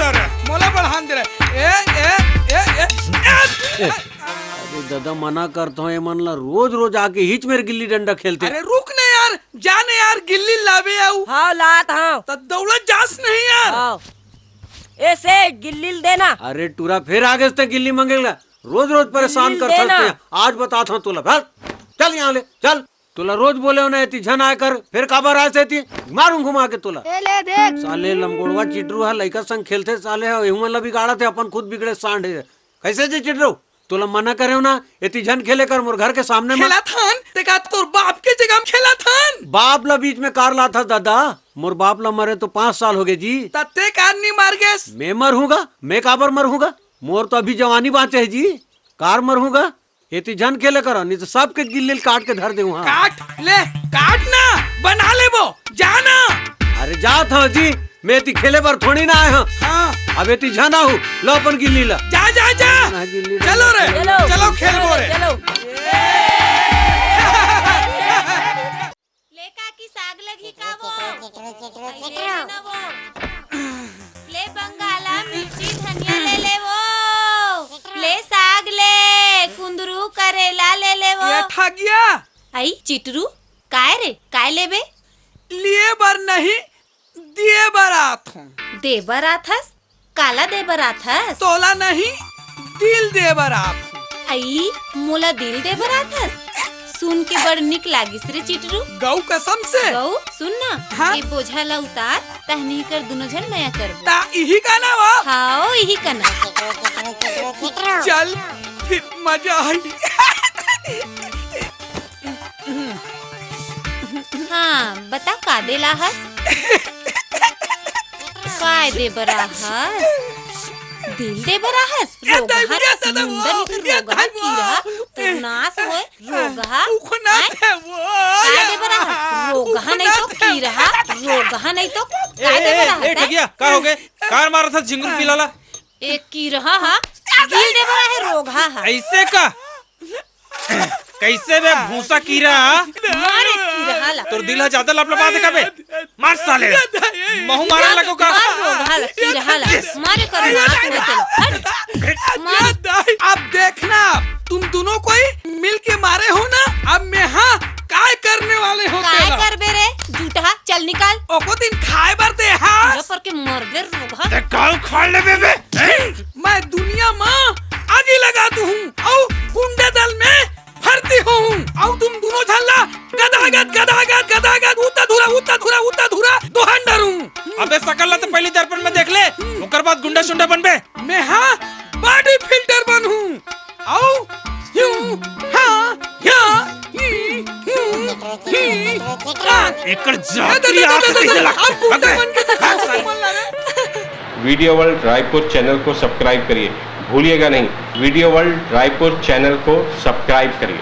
दे रे, मोला बढ़ान दे रे। अरे दादा मना करता हूँ, ये मन ला रोज रोज आके हिच मेरे गिल्ली डंडा खेलते। अरे रुक ना यार, जाने यार गिल्ली लावे आऊ। हाँ लात हाँ। तो दौलत जास नहीं यार। हाँ। ऐसे गिल्ली देना। अरे टूरा फिर आगे से गिल्ली मांगेगा, रोज रोज परेशान कर सकते हैं। आज बताता हूँ तुला, चल यहाँ ले चल। तुला रोज बोले ना इतनी झन आए कर, फिर काबर आए से मारूं घुमा के तुला। ले देख साले लमगोड़वा चिटरू है, लड़का संग खेलते साले है, एहू मन ला बिगाड़ा थे, अपन खुद बिगड़े सांड है। कैसे जे चिटरू तुला मना करे ना इतनी झन खेले कर मोर घर के सामने में। खेला थान ते का तोर बाप के जगह में खेला थान। बाप ला बीच में कार ला था दादा, मोर बाप ला मरे तो 5 साल हो गए जी। तत्ते कार नहीं मार गए। मैं मरूंगा, मैं काबर मरूंगा, मोर तो अभी जवानी बाँचे है जी, कार मरूंगा। इतनी झन खेले करो नहीं तो सबके गिल्ली काट के धर दे। काट ले, काट ना बना ले वो, जाना। अरे जा था जी, मैं इतनी खेले पर थोड़ी ना आया हूँ। हाँ अब इतनी झना हूँ, लो अपन गिल्ली ला। जा जा जा, चलो रे, चलो खेल बो रे। चलो लेका की साग लगी का वो ना वो ले बंगाला मिर्ची धनिया ले ले वो ले साग ले कुंदरू करेला ले ले वो ये ठगिया आई चिटरू काय रे काय लेबे लिए बर नहीं दिए बरात हूँ। दे बराथस काला दे बराथस तोला नहीं दिल दे बरात हूँ। आई मोला दिल दे बराथस सुन के बड़ निक लागिस रे चिटरू। गौ कसम से गौ सुन ना हाँ? ये बोझा ला उतार तहनी कर दोनों जन नया करबो। ता यही का ना वो। हाओ यही करना। चल फिर मजा आई। हाँ बता का दे लाहस काय दे बराहस दिल दे बराहस रोगहा समुंदर के रोगहा कीड़ा तो नाश होए रोगहा काय दे बराहस रोगहा नहीं तो कीड़ा रोगहा नहीं तो काय दे बराहस ठगिया का हो गए कार मारा था झिंगुर पिलाला एक कीड़ा हा दिल दे बरा है रोगहा हा ऐसे का कैसे बे भूसा कीड़ा मारे कीड़ा ला तोर दिल ज्यादा लपलपा दे कबे मार साले महू मारन लगो का मार रोगहा ला कीड़ा ला मारे कर नाश होते मार। अब देखना तुम दोनों कोई मिल के मारे हो ना, अब मैं हाँ काय करने वाले हो। काय कर बे रे झूठा चल निकाल ओको दिन खाए बर दे हाँ पर के मर गए रोगहा ते काल खा ले बे मैं दुनिया माँ आगे लगा तू हूँ और गुंडे दल में भर्ती हूँ और तुम दोनों झल्ला गदागद उता धुरा दोहन डरूं। अबे सकल तो पहली दर्पण में देख ले ओकर बाद गुंडा सुंडा बन बे। मैं हाँ बॉडी फिल्टर बनूं और यूं हाँ एकड़ जाती आंख कैसे लगती। वीडियो वर्ल्ड रायपुर चैनल को सब्सक्राइब करिए, भूलिएगा नहीं वीडियो वर्ल्ड रायपुर चैनल को सब्सक्राइब करिए।